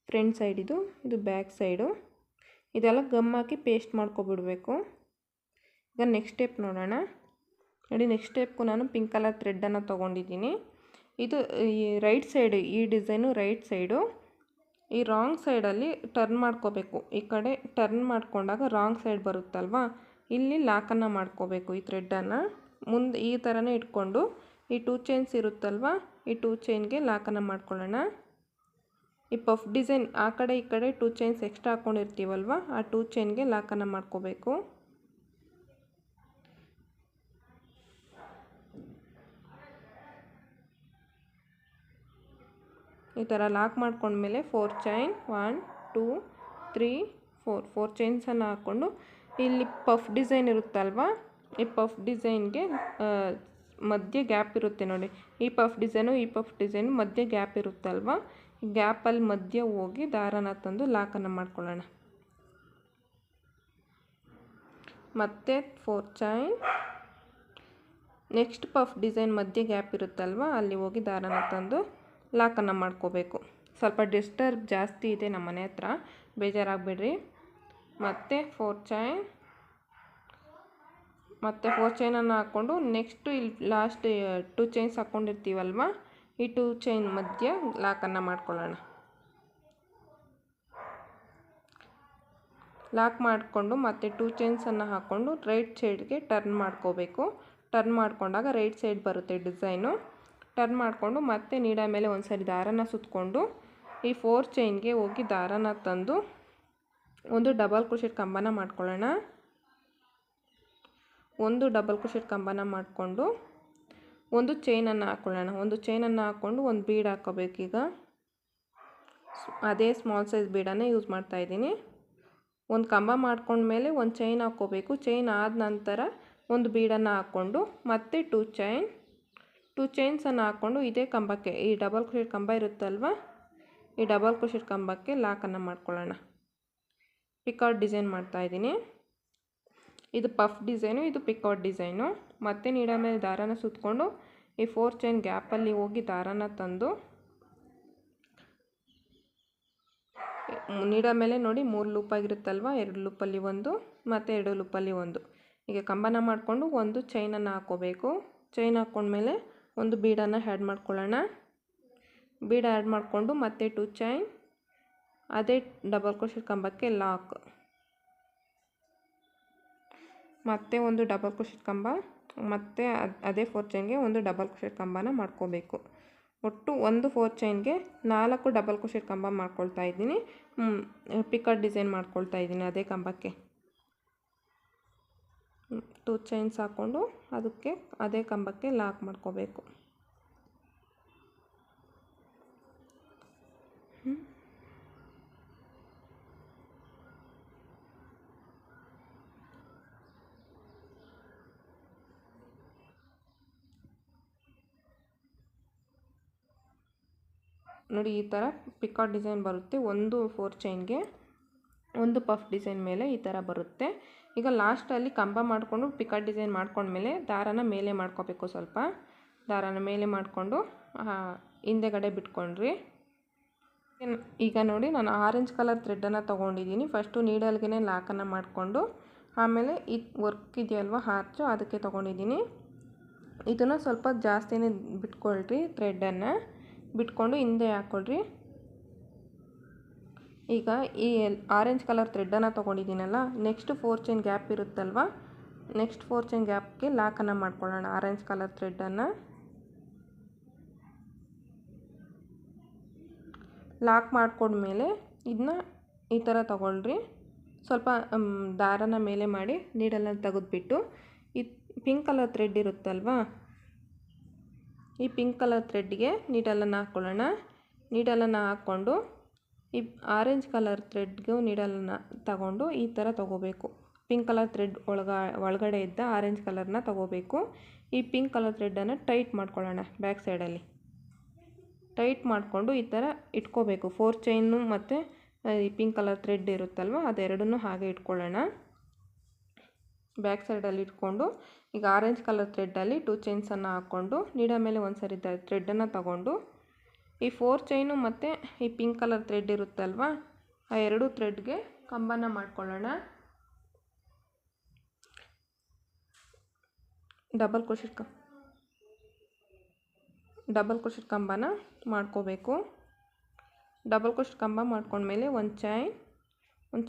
ಫ್ರಂಟ್ ಸೈಡ್ ಇದು ಬ್ಯಾಕ್ ಸೈಡು. ಇದೆಲ್ಲ ಗಮ್ ಹಾಕಿ ಪೇಸ್ಟ್ ಮಾಡ್ಕೊಬಿಡಬೇಕು. ಈಗ ನೆಕ್ಸ್ಟ್ ಸ್ಟೆಪ್ ನೋಡೋಣ. ನೋಡಿ ನೆಕ್ಸ್ಟ್ ಸ್ಟೆಪ್ಗೂ ನಾನು ಪಿಂಕ್ ಕಲರ್ ಥ್ರೆಡ್ಡನ್ನು ತೊಗೊಂಡಿದ್ದೀನಿ. ಇದು ಈ ರೈಟ್ ಸೈಡು, ಈ ಡಿಸೈನು ರೈಟ್ ಸೈಡು. ಈ ರಾಂಗ್ ಸೈಡಲ್ಲಿ ಟರ್ನ್ ಮಾಡ್ಕೋಬೇಕು. ಈ ಕಡೆ ಟರ್ನ್ ಮಾಡ್ಕೊಂಡಾಗ ರಾಂಗ್ ಸೈಡ್ ಬರುತ್ತಲ್ವ, ಇಲ್ಲಿ ಲಾಕನ್ನು ಮಾಡ್ಕೋಬೇಕು. ಈ ಥ್ರೆಡ್ಡನ್ನು ಮುಂದೆ ಈ ಥರನೇ ಇಟ್ಕೊಂಡು ಈ 2 ಚೈನ್ಸ್ ಇರುತ್ತಲ್ವ, ಈ 2 ಚೈನ್ಗೆ ಲಾಕನ್ನು ಮಾಡ್ಕೊಳ್ಳೋಣ. ಈ ಪಫ್ ಡಿಸೈನ್ ಆ ಕಡೆ ಈ ಕಡೆ 2 ಚೈನ್ಸ್ ಎಕ್ಸ್ಟ್ರಾ ಹಾಕ್ಕೊಂಡಿರ್ತೀವಲ್ವ, ಆ 2 ಚೈನ್ಗೆ ಲಾಕನ್ನು ಮಾಡ್ಕೋಬೇಕು. ಈ ಥರ ಲಾಕ್ ಮಾಡ್ಕೊಂಡ್ಮೇಲೆ 4 ಚೈನ್ 1 2 3 4 ಚೈನ್ಸನ್ನು ಹಾಕ್ಕೊಂಡು ಇಲ್ಲಿ ಪಫ್ ಡಿಸೈನ್ ಇರುತ್ತಲ್ವ, ಈ ಪಫ್ ಡಿಸೈನ್ಗೆ ಮಧ್ಯೆ ಗ್ಯಾಪ್ ಇರುತ್ತೆ ನೋಡಿ. ಈ ಪಫ್ ಡಿಸೈನು ಮಧ್ಯೆ ಗ್ಯಾಪ್ ಇರುತ್ತಲ್ವ, ಈ ಗ್ಯಾಪಲ್ಲಿ ಮಧ್ಯೆ ಹೋಗಿ ದಾರನ ತಂದು ಲಾಕನ್ನು ಮಾಡ್ಕೊಳ್ಳೋಣ. ಮತ್ತೆ 4 ಚೈನ್, ನೆಕ್ಸ್ಟ್ ಪಫ್ ಡಿಸೈನ್ ಮಧ್ಯೆ ಗ್ಯಾಪ್ ಇರುತ್ತಲ್ವ, ಅಲ್ಲಿ ಹೋಗಿ ದಾರನ ತಂದು ಲಾಕನ್ನು ಮಾಡ್ಕೋಬೇಕು. ಸ್ವಲ್ಪ ಡಿಸ್ಟರ್ಬ್ ಜಾಸ್ತಿ ಇದೆ ನಮ್ಮ ಮನೆ ಹತ್ರ, ಬೇಜಾರಾಗಬೇಡ್ರಿ. ಮತ್ತು 4 ಚೈನ್, ಮತ್ತು 4 ಚೈನನ್ನು ಹಾಕ್ಕೊಂಡು ನೆಕ್ಸ್ಟು ಇಲ್ಲಿ ಲಾಸ್ಟ್ 2 ಚೈನ್ಸ್ ಹಾಕ್ಕೊಂಡಿರ್ತೀವಲ್ವ, ಈ 2 ಚೈನ್ ಮಧ್ಯೆ ಲಾಕನ್ನು ಮಾಡ್ಕೊಳ್ಳೋಣ. ಲಾಕ್ ಮಾಡಿಕೊಂಡು ಮತ್ತೆ 2 ಚೈನ್ಸನ್ನು ಹಾಕ್ಕೊಂಡು ರೈಟ್ ಸೈಡ್ಗೆ ಟರ್ನ್ ಮಾಡ್ಕೋಬೇಕು. ಟರ್ನ್ ಮಾಡ್ಕೊಂಡಾಗ ರೈಟ್ ಸೈಡ್ ಬರುತ್ತೆ ಡಿಸೈನು. ಟರ್ನ್ ಮಾಡಿಕೊಂಡು ಮತ್ತೆ ನೀಡ ಮೇಲೆ ಒಂದು ಸರಿ ದಾರನ ಸುತ್ತಕೊಂಡು ಈ 4 ಚೈನ್ಗೆ ಹೋಗಿ ದಾರನ ತಂದು ಒಂದು ಡಬಲ್ ಕ್ರೋಶೆಟ್ ಕಂಬನ ಮಾಡ್ಕೊಳ್ಳೋಣ. ಒಂದು ಡಬಲ್ ಕ್ರೋಶೆಟ್ ಕಂಬನ ಮಾಡಿಕೊಂಡು ಒಂದು ಚೈನನ್ನು ಹಾಕ್ಕೊಳ್ಳೋಣ. ಒಂದು ಚೈನನ್ನು ಹಾಕ್ಕೊಂಡು ಒಂದು ಬೀಡ್ ಹಾಕ್ಕೋಬೇಕೀಗ. ಅದೇ ಸ್ಮಾಲ್ ಸೈಜ್ ಬೀಡನ್ನು ಯೂಸ್ ಮಾಡ್ತಾಯಿದ್ದೀನಿ. ಒಂದು ಕಂಬ ಮಾಡ್ಕೊಂಡ್ಮೇಲೆ ಒಂದು ಚೈನ್ ಹಾಕ್ಕೋಬೇಕು. ಚೈನ್ ಆದ ನಂತರ ಒಂದು ಬೀಡನ್ನು ಹಾಕ್ಕೊಂಡು ಮತ್ತೆ 2 ಚೈನ್ಸನ್ನು ಹಾಕ್ಕೊಂಡು ಇದೇ ಕಂಬಕ್ಕೆ, ಈ ಡಬಲ್ ಕ್ರೋಶೆಟ್ ಕಂಬ ಇರುತ್ತಲ್ವ, ಈ ಡಬಲ್ ಕ್ರೋಶೆಟ್ ಕಂಬಕ್ಕೆ ಲಾಕನ್ನು ಮಾಡ್ಕೊಳ್ಳೋಣ. ಪಿಕಾಟ್ ಡಿಸೈನ್ ಮಾಡ್ತಾಯಿದ್ದೀನಿ. ಇದು ಪಫ್ ಡಿಸೈನು, ಇದು ಪಿಕಾಟ್ ಡಿಸೈನು. ಮತ್ತೆ ನೀಡ ಮೇಲೆ ದಾರನ ಸುತ್ತಕೊಂಡು ಈ 4 ಚೈನ್ ಗ್ಯಾಪಲ್ಲಿ ಹೋಗಿ ದಾರನ ತಂದು ನೀಡ ಮೇಲೆ ನೋಡಿ 3 ಲೂಪ್ ಆಗಿರುತ್ತಲ್ವ, 2 ಲೂಪಲ್ಲಿ ಒಂದು ಮತ್ತು 2 ಲೂಪಲ್ಲಿ ಒಂದು. ಈಗ ಕಂಬನ ಮಾಡಿಕೊಂಡು ಒಂದು ಚೈನನ್ನು ಹಾಕ್ಕೋಬೇಕು. ಚೈನ್ ಹಾಕ್ಕೊಂಡ್ಮೇಲೆ ಒಂದು ಬೀಡನ್ನು ಆ್ಯಡ್ ಮಾಡ್ಕೊಳ್ಳೋಣ. ಬೀಡ್ ಆ್ಯಡ್ ಮಾಡಿಕೊಂಡು ಮತ್ತೆ 2 ಚೈನ್, ಅದೇ ಡಬಲ್ ಕ್ರೋಶೆಟ್ ಕಂಬಕ್ಕೆ ಲಾಕ್, ಮತ್ತೆ ಒಂದು ಡಬಲ್ ಕ್ರೋಶೆಟ್ ಕಂಬ, ಮತ್ತು ಅದೇ 4 ಚೈನ್ಗೆ ಒಂದು ಡಬಲ್ ಕ್ರೋಶೆಟ್ ಕಂಬನ ಮಾಡ್ಕೋಬೇಕು. ಒಟ್ಟು ಒಂದು 4 ಚೈನ್ಗೆ 4 ಡಬಲ್ ಕ್ರೋಶೆಟ್ ಕಂಬ ಮಾಡ್ಕೊಳ್ತಾ ಇದ್ದೀನಿ. ಪಿಕಾಟ್ ಡಿಸೈನ್ ಮಾಡ್ಕೊಳ್ತಾ ಇದ್ದೀನಿ ಅದೇ ಕಂಬಕ್ಕೆ. 2 ಚೈನ್ಸ್ ಹಾಕ್ಕೊಂಡು ಅದಕ್ಕೆ ಅದೇ ಕಂಬಕ್ಕೆ ಲಾಕ್ ಮಾಡ್ಕೋಬೇಕು. ನೋಡಿ ಈ ಥರ ಪಿಕಾಟ್ ಡಿಸೈನ್ ಬರುತ್ತೆ. ಒಂದು 4 ಚೈನ್ಗೆ ಒಂದು ಪಫ್ ಡಿಸೈನ್ ಮೇಲೆ ಈ ಥರ ಬರುತ್ತೆ. ಈಗ ಲಾಸ್ಟಲ್ಲಿ ಕಂಬ ಮಾಡಿಕೊಂಡು ಪಿಕಾಟ್ ಡಿಸೈನ್ ಮಾಡ್ಕೊಂಡ್ಮೇಲೆ ದಾರನ ಮೇಲೆ ಮಾಡ್ಕೋಬೇಕು. ಸ್ವಲ್ಪ ದಾರನ ಮೇಲೆ ಮಾಡಿಕೊಂಡು ಹಿಂದೆಗಡೆ ಬಿಟ್ಕೊಂಡ್ರಿ. ಈಗ ನೋಡಿ ನಾನು ಆರೆಂಜ್ ಕಲರ್ ಥ್ರೆಡ್ಡನ್ನು ತೊಗೊಂಡಿದ್ದೀನಿ. ಫಸ್ಟು ನೀಡಲ್ಗೆ ಲಾಕನ್ನು ಮಾಡಿಕೊಂಡು ಆಮೇಲೆ ಈ ವರ್ಕ್ ಇದೆಯಲ್ವ ಹಾರ್ಚು ಅದಕ್ಕೆ ತೊಗೊಂಡಿದ್ದೀನಿ. ಇದನ್ನು ಸ್ವಲ್ಪ ಜಾಸ್ತಿನೇ ಬಿಟ್ಕೊಳ್ರಿ. ಥ್ರೆಡ್ಡನ್ನು ಬಿಟ್ಕೊಂಡು ಹಿಂದೆ ಹಾಕ್ಕೊಳ್ರಿ. ಈಗ ಈ ಆರೆಂಜ್ ಕಲರ್ ಥ್ರೆಡ್ಡನ್ನು ತೊಗೊಂಡಿದ್ದೀನಲ್ಲ, ನೆಕ್ಸ್ಟ್ 4 ಚೈನ್ ಗ್ಯಾಪ್ ಇರುತ್ತಲ್ವ, ನೆಕ್ಸ್ಟ್ 4 ಚೈನ್ ಗ್ಯಾಪ್ಗೆ ಲಾಕನ್ನು ಮಾಡ್ಕೊಳ್ಳೋಣ. ಆರೆಂಜ್ ಕಲರ್ ಥ್ರೆಡ್ಡನ್ನು ಲಾಕ್ ಮಾಡ್ಕೊಂಡ್ಮೇಲೆ ಇದನ್ನ ಈ ಥರ ತೊಗೊಳ್ರಿ. ಸ್ವಲ್ಪ ದಾರನ ಮೇಲೆ ಮಾಡಿ ನೀಡಲನ್ನು ತೆಗೆದುಬಿಟ್ಟು ಈ ಪಿಂಕ್ ಕಲರ್ ಥ್ರೆಡ್ ಇರುತ್ತಲ್ವ, ಈ ಪಿಂಕ್ ಕಲರ್ ಥ್ರೆಡ್ಗೆ ನೀಡಲನ್ನು ಹಾಕ್ಕೊಳ್ಳೋಣ. ನೀಡಲನ್ನು ಹಾಕ್ಕೊಂಡು ಈ ಆರೆಂಜ್ ಕಲರ್ ಥ್ರೆಡ್ಗೂ ನೀಡಲನ್ನು ತಗೊಂಡು ಈ ಥರ ತೊಗೋಬೇಕು. ಪಿಂಕ್ ಕಲರ್ ಥ್ರೆಡ್ ಒಳಗಡೆ ಇದ್ದ ಆರೆಂಜ್ ಕಲರ್ನ ತೊಗೋಬೇಕು. ಈ ಪಿಂಕ್ ಕಲರ್ ಥ್ರೆಡ್ಡನ್ನು ಟೈಟ್ ಮಾಡ್ಕೊಳ್ಳೋಣ. ಬ್ಯಾಕ್ ಸೈಡಲ್ಲಿ ಟೈಟ್ ಮಾಡಿಕೊಂಡು ಈ ಥರ ಇಟ್ಕೋಬೇಕು. 4 ಚೈನು ಮತ್ತು ಈ ಪಿಂಕ್ ಕಲರ್ ಥ್ರೆಡ್ ಇರುತ್ತಲ್ವ ಅದೆರಡನ್ನೂ ಹಾಗೆ ಇಟ್ಕೊಳ್ಳೋಣ. ಬ್ಯಾಕ್ ಸೈಡಲ್ಲಿ ಇಟ್ಕೊಂಡು ಈಗ ಆರೆಂಜ್ ಕಲರ್ ಥ್ರೆಡ್ಡಲ್ಲಿ 2 ಚೈನ್ಸನ್ನು ಹಾಕ್ಕೊಂಡು ನೀಡ ಮೇಲೆ ಒಂದು ಸರಿ ಥ್ರೆಡ್ಡನ್ನು ತಗೊಂಡು ಈ 4 ಚೈನು ಮತ್ತು ಈ ಪಿಂಕ್ ಕಲರ್ ಥ್ರೆಡ್ ಇರುತ್ತಲ್ವ ಆ 2 ಥ್ರೆಡ್ಗೆ ಕಂಬನ ಮಾಡ್ಕೊಳ್ಳೋಣ. ಡಬಲ್ ಕ್ರೋಶೆಟ್ ಕಂಬನ ಮಾಡ್ಕೋಬೇಕು. ಡಬಲ್ ಕ್ರೋಶೆಟ್ ಕಂಬ ಮಾಡ್ಕೊಂಡ್ಮೇಲೆ ಒಂದು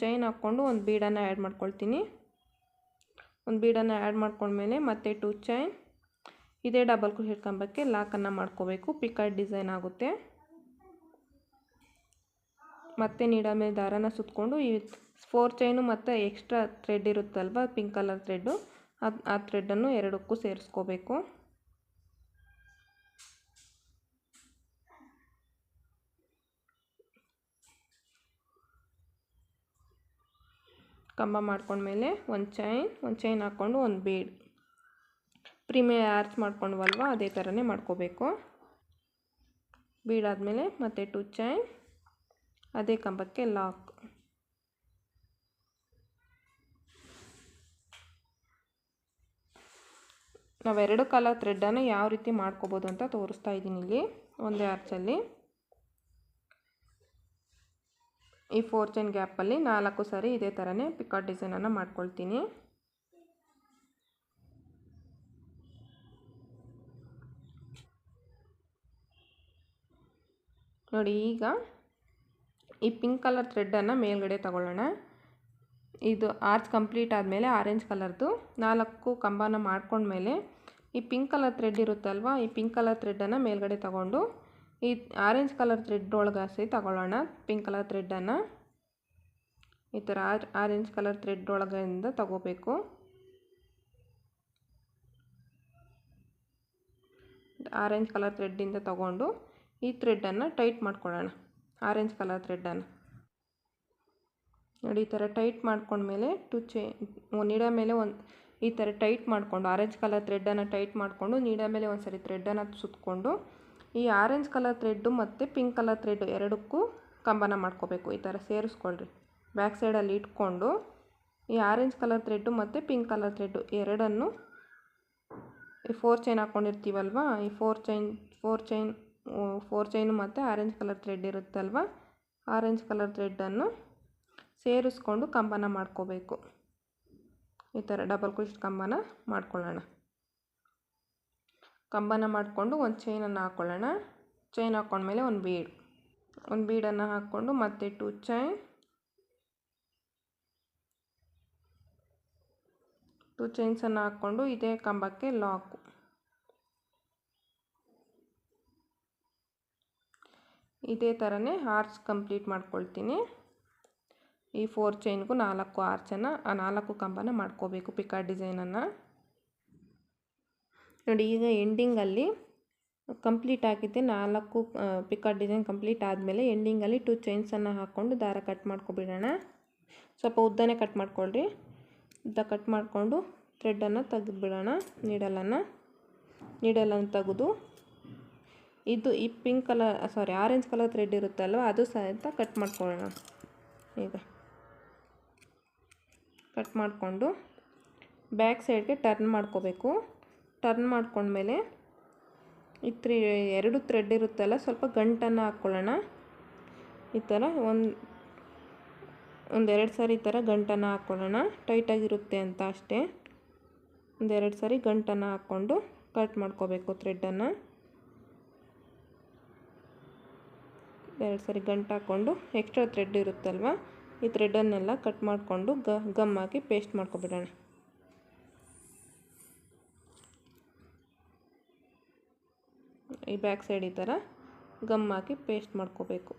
ಚೈನ್ ಹಾಕ್ಕೊಂಡು ಒಂದು ಬೀಡನ್ನು ಆ್ಯಡ್ ಮಾಡ್ಕೊಳ್ತೀನಿ. ಒಂದು ಬೀಡನ್ನು ಆ್ಯಡ್ ಮಾಡ್ಕೊಂಡ್ಮೇಲೆ ಮತ್ತೆ 2 ಚೈನ್ ಇದೇ ಡಬಲ್ ಕ್ರೋಶೆಟ್ ಕಂಬಕ್ಕೆ ಲಾಕನ್ನು ಮಾಡ್ಕೋಬೇಕು. ಪಿಕಾಟ್ ಡಿಸೈನ್ ಆಗುತ್ತೆ. ಮತ್ತೆ ನೀಡ ಮೇಲೆ ದಾರನ ಸುತ್ತಕೊಂಡು ಈ 4 ಚೈನು ಮತ್ತು ಎಕ್ಸ್ಟ್ರಾ ಥ್ರೆಡ್ ಇರುತ್ತಲ್ವ ಪಿಂಕ್ ಕಲರ್ ಥ್ರೆಡ್ಡು ಆ ಥ್ರೆಡ್ಡನ್ನು ಎರಡಕ್ಕೂ ಸೇರಿಸ್ಕೋಬೇಕು. ಕಂಬ ಮಾಡ್ಕೊಂಡ್ಮೇಲೆ ಒಂದು ಚೈನ್ ಹಾಕ್ಕೊಂಡು ಒಂದು ಬೀಡ್ ಪ್ರೀಮಿಯರ್ ಆರ್ಚ್ ಮಾಡ್ಕೊಂಡ್ವಲ್ವ ಅದೇ ಥರನೇ ಮಾಡ್ಕೋಬೇಕು. ಬೀಡಾದಮೇಲೆ ಮತ್ತೆ 2 ಚೈನ್ ಅದೇ ಕಂಬಕ್ಕೆ ಲಾಕ್. ನಾವೆರಡು ಕಲರ್ ಥ್ರೆಡ್ಡನ್ನು ಯಾವ ರೀತಿ ಮಾಡ್ಕೋಬೋದು ಅಂತ ತೋರಿಸ್ತಾ ಇದ್ದೀನಿ ಇಲ್ಲಿ ಒಂದೇ ಆರ್ಚಲ್ಲಿ. ಈ 4 ಚೈನ್ ಗ್ಯಾಪಲ್ಲಿ 4 ಸಾರಿ ಇದೇ ಥರನೇ ಪಿಕಾಟ್ ಡಿಸೈನನ್ನು ಮಾಡ್ಕೊಳ್ತೀನಿ. ನೋಡಿ ಈಗ ಈ ಪಿಂಕ್ ಕಲರ್ ಥ್ರೆಡ್ಡನ್ನು ಮೇಲ್ಗಡೆ ತಗೊಳ್ಳೋಣ. ಇದು ಆರ್ಚ್ ಕಂಪ್ಲೀಟ್ ಆದಮೇಲೆ ಆರೆಂಜ್ ಕಲರ್ದು 4 ಕಂಬನ ಮಾಡ್ಕೊಂಡ್ಮೇಲೆ ಈ ಪಿಂಕ್ ಕಲರ್ ಥ್ರೆಡ್ ಇರುತ್ತಲ್ವ ಈ ಪಿಂಕ್ ಕಲರ್ ಥ್ರೆಡ್ಡನ್ನು ಮೇಲ್ಗಡೆ ತಗೊಂಡು ಈ ಆರೆಂಜ್ ಕಲರ್ ಥ್ರೆಡ್ ಒಳಗಾಸಿ ತಗೊಳ್ಳೋಣ. ಪಿಂಕ್ ಕಲರ್ ಥ್ರೆಡ್ಡನ್ನು ಈ ಥರ ಆರೆಂಜ್ ಕಲರ್ ಥ್ರೆಡ್ ಒಳಗಿಂದ ತಗೋಬೇಕು. ಆರೆಂಜ್ ಕಲರ್ ಥ್ರೆಡ್ಡಿಂದ ತಗೊಂಡು ಈ ಥ್ರೆಡ್ಡನ್ನು ಟೈಟ್ ಮಾಡ್ಕೊಳ್ಳೋಣ. ಆರೆಂಜ್ ಕಲರ್ ಥ್ರೆಡ್ಡನ್ನು ನೋಡಿ ಈ ಥರ ಟೈಟ್ ಮಾಡ್ಕೊಂಡ್ಮೇಲೆ ನೀಡ ಮೇಲೆ ಒಂದು ಈ ಥರ ಟೈಟ್ ಮಾಡಿಕೊಂಡು ಆರೆಂಜ್ ಕಲರ್ ಥ್ರೆಡ್ಡನ್ನು ಟೈಟ್ ಮಾಡಿಕೊಂಡು ನೀಡ ಮೇಲೆ ಒಂದು ಸರಿ ಥ್ರೆಡ್ಡನ್ನು ಸುತ್ತಕೊಂಡು ಈ ಆರೆಂಜ್ ಕಲರ್ ಥ್ರೆಡ್ಡು ಮತ್ತು ಪಿಂಕ್ ಕಲರ್ ಥ್ರೆಡ್ಡು ಎರಡಕ್ಕೂ ಕಂಬನ ಮಾಡ್ಕೋಬೇಕು. ಈ ಥರ ಸೇರಿಸ್ಕೊಳ್ರಿ. ಬ್ಯಾಕ್ ಸೈಡಲ್ಲಿ ಇಟ್ಕೊಂಡು ಈ ಆರೆಂಜ್ ಕಲರ್ ಥ್ರೆಡ್ಡು ಮತ್ತು ಪಿಂಕ್ ಕಲರ್ ಥ್ರೆಡ್ಡು ಎರಡನ್ನು ಈ 4 ಚೈನ್ ಹಾಕ್ಕೊಂಡಿರ್ತೀವಲ್ವ ಈ 4 ಚೈನು ಮತ್ತು ಆರೆಂಜ್ ಕಲರ್ ಥ್ರೆಡ್ ಇರುತ್ತಲ್ವ ಆರೆಂಜ್ ಕಲರ್ ಥ್ರೆಡ್ಡನ್ನು ಸೇರಿಸ್ಕೊಂಡು ಕಂಬನ ಮಾಡ್ಕೋಬೇಕು. ಈ ಥರ ಡಬಲ್ ಕ್ರೋಶೆಟ್ ಕಂಬನ ಮಾಡ್ಕೊಳ್ಳೋಣ. ಕಂಬನ ಮಾಡಿಕೊಂಡು ಒಂದು ಚೈನನ್ನು ಹಾಕ್ಕೊಳ್ಳೋಣ. ಚೈನ್ ಹಾಕ್ಕೊಂಡ್ಮೇಲೆ ಒಂದು ಬೀಡನ್ನು ಹಾಕ್ಕೊಂಡು ಮತ್ತೆ 2 ಚೈನ್ಸನ್ನು ಹಾಕ್ಕೊಂಡು ಇದೇ ಕಂಬಕ್ಕೆ ಲಾಕು. ಇದೇ ಥರನೇ ಆರ್ಚ್ ಕಂಪ್ಲೀಟ್ ಮಾಡ್ಕೊಳ್ತೀನಿ. ಈ 4 ಚೈನ್ಗೂ 4 ಆರ್ಚನ್ನು ಆ 4 ಕಂಬನ ಮಾಡ್ಕೋಬೇಕು ಪಿಕಾರ್ಡ್ ಡಿಸೈನನ್ನು. ನೋಡಿ ಈಗ ಎಂಡಿಂಗಲ್ಲಿ ಕಂಪ್ಲೀಟ್ ಆಗಿದೆ. 4 ಪಿಕಾರ್ಡ್ ಡಿಸೈನ್ ಕಂಪ್ಲೀಟ್ ಆದಮೇಲೆ ಎಂಡಿಂಗಲ್ಲಿ 2 ಚೈನ್ಸನ್ನು ಹಾಕ್ಕೊಂಡು ದಾರ ಕಟ್ ಮಾಡ್ಕೊಬಿಡೋಣ. ಸ್ವಲ್ಪ ಉದ್ದನೇ ಕಟ್ ಮಾಡ್ಕೊಳ್ರಿ. ಉದ್ದ ಕಟ್ ಮಾಡಿಕೊಂಡು ಥ್ರೆಡನ್ನು ತೆಗೆದುಬಿಡೋಣ. ನೀಡಲನ್ನು ತೆಗೆದು ಇದು ಈ pink colour orange colour thread ಇರುತ್ತಲ್ವ ಅದು ಸಹಿತ ಕಟ್ ಮಾಡ್ಕೊಳ್ಳೋಣ. ಈಗ ಕಟ್ ಮಾಡಿಕೊಂಡು ಬ್ಯಾಕ್ ಸೈಡ್ಗೆ ಟರ್ನ್ ಮಾಡ್ಕೋಬೇಕು. ಟರ್ನ್ ಮಾಡ್ಕೊಂಡ್ಮೇಲೆ ಈ 2 ಥ್ರೆಡ್ ಇರುತ್ತಲ್ಲ ಸ್ವಲ್ಪ ಗಂಟನ್ನು ಹಾಕ್ಕೊಳ್ಳೋಣ. ಈ ಥರ ಒಂದೆರಡು ಸಾರಿ ಈ ಥರ ಗಂಟನ್ನು ಹಾಕ್ಕೊಳ್ಳೋಣ. ಟೈಟಾಗಿರುತ್ತೆ ಅಂತ ಅಷ್ಟೇ. ಒಂದೆರಡು ಸಾರಿ ಗಂಟನ್ನು ಹಾಕ್ಕೊಂಡು ಕಟ್ ಮಾಡ್ಕೋಬೇಕು ಥ್ರೆಡ್ಡನ್ನು. 2 ಸಾರಿ ಗಂಟು ಹಾಕ್ಕೊಂಡು ಎಕ್ಸ್ಟ್ರಾ ಥ್ರೆಡ್ ಇರುತ್ತಲ್ವ ಈ ಥ್ರೆಡನ್ನೆಲ್ಲ ಕಟ್ ಮಾಡಿಕೊಂಡು ಗಮ್ ಹಾಕಿ ಪೇಸ್ಟ್ ಮಾಡ್ಕೊಬಿಡೋಣ. ಈ ಬ್ಯಾಕ್ ಸೈಡ್ ಈ ಥರ ಗಮ್ ಹಾಕಿ ಪೇಸ್ಟ್ ಮಾಡ್ಕೋಬೇಕು.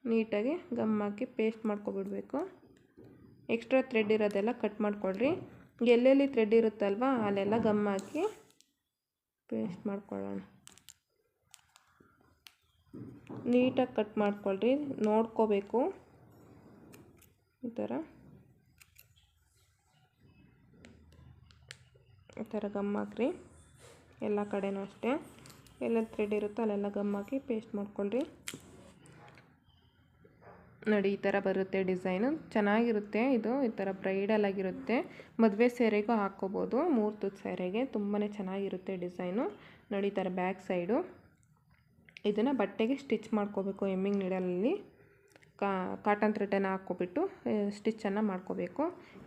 ನೀಟಾಗಿ ಗಮ್ ಹಾಕಿ ಪೇಸ್ಟ್ ಮಾಡ್ಕೊಬಿಡಬೇಕು. ಎಕ್ಸ್ಟ್ರಾ ಥ್ರೆಡ್ ಇರೋದೆಲ್ಲ ಕಟ್ ಮಾಡ್ಕೊಳ್ರಿ. ಎಲ್ಲೆಲ್ಲಿ ಥ್ರೆಡ್ ಇರುತ್ತಲ್ವ ಅಲ್ಲೆಲ್ಲ ಗಮ್ ಹಾಕಿ ಪೇಸ್ಟ್ ಮಾಡ್ಕೊಳ್ಳೋಣ. ನೀಟಾಗಿ ಕಟ್ ಮಾಡ್ಕೊಳ್ರಿ, ನೋಡ್ಕೋಬೇಕು. ಈ ಥರ ಗಮ್ ಹಾಕ್ರಿ. ಎಲ್ಲ ಕಡೆನೂ ಅಷ್ಟೇ ಎಲ್ಲೆಲ್ಲಿ ಥ್ರೆಡ್ ಇರುತ್ತೋ ಅಲ್ಲೆಲ್ಲ ಗಮ್ ಹಾಕಿ ಪೇಸ್ಟ್ ಮಾಡ್ಕೊಳ್ರಿ. ನೋಡಿ ಈ ಥರ ಬರುತ್ತೆ ಡಿಸೈನು. ಚೆನ್ನಾಗಿರುತ್ತೆ ಇದು. ಈ ಥರ ಬ್ರೈಡಲ್ ಆಗಿರುತ್ತೆ. ಮದುವೆ ಸೀರೆಗೂ ಹಾಕ್ಕೋಬೋದು. ಮುಹೂರ್ತದ ಸೀರೆಗೆ ತುಂಬಾ ಚೆನ್ನಾಗಿರುತ್ತೆ ಡಿಸೈನು. ನೋಡಿ ಈ ಥರ ಬ್ಯಾಕ್ ಸೈಡು ಇದನ್ನು ಬಟ್ಟೆಗೆ ಸ್ಟಿಚ್ ಮಾಡ್ಕೋಬೇಕು. ಎಮ್ಮಿಂಗ್ ನೀಡಲಲ್ಲಿ ಕಾಟನ್ ಥ್ರೆಡನ್ನು ಹಾಕ್ಕೊಬಿಟ್ಟು ಸ್ಟಿಚ್ಚನ್ನು ಮಾಡ್ಕೋಬೇಕು.